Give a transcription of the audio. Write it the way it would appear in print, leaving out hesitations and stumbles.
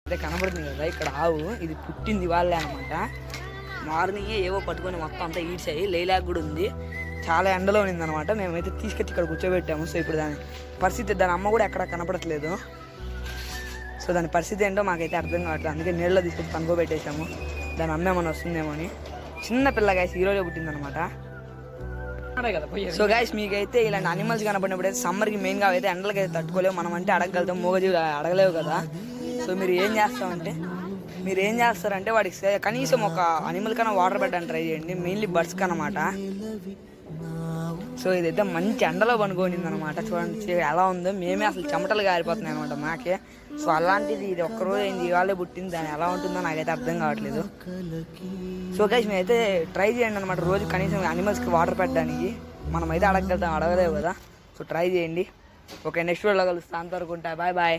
అదే కనబడుతుంది కదా ఇక్కడ ఆవు, ఇది పుట్టింది వాళ్ళే అనమాట. మార్నింగ్ ఏవో పట్టుకొని మొత్తం అంతా ఈడ్చాయి. లేలాగ్ కూడా ఉంది, చాలా ఎండలో ఉంది అనమాట. మేమైతే తీసుకొచ్చి ఇక్కడ కూర్చోబెట్టాము. సో ఇప్పుడు దాని పరిస్థితి, దాని అమ్మ కూడా ఎక్కడ కనపడట్లేదు. సో దాని పరిస్థితి ఏంటో మాకైతే అర్థం కావట్లేదు. అందుకే నీళ్ళలో తీసుకొచ్చి పనుకోబెట్టేసాము. దాని అమ్మ ఏమన్నా వస్తుందేమో అని. చిన్న పిల్ల గాయస్, ఈరోజే పుట్టిందనమాట. సో గాయస్ మీకైతే ఇలాంటి అనిమల్స్ కనపడినప్పుడు అయితే సమ్మర్కి మెయిన్గా అయితే ఎండలకి అయితే తట్టుకోలేవు. మనం అంటే అడగగలుగుతాం, మూగజీవి అడగలేవు కదా. సో మీరు ఏం చేస్తారంటే వాడికి కనీసం ఒక అనిమల్ కన్నా వాటర్ పెట్టడానికి ట్రై చేయండి, మెయిన్లీ బర్డ్స్కి అనమాట. సో ఇదైతే మంచి ఎండలో పనుకోనింది అనమాట. చూడండి ఎలా ఉందో, మేమే అసలు చెమటలు గారిపోతున్నాయి అనమాట మాకే. సో అలాంటిది ఇది ఒక్కరోజు అయింది, ఇవాళే పుట్టింది. దాని ఎలా ఉంటుందో నాకైతే అర్థం కావట్లేదు. సో గైస్ మీరైతే ట్రై చేయండి అనమాట, రోజు కనీసం అనిమల్స్కి వాటర్ పెట్టడానికి. మనమైతే అడగలేవు కదా. సో ట్రై చేయండి. ఓకే, నెక్స్ట్ వీడియోలో కలుస్తా. అంతవరకు ఉంటా, బాయ్ బాయ్.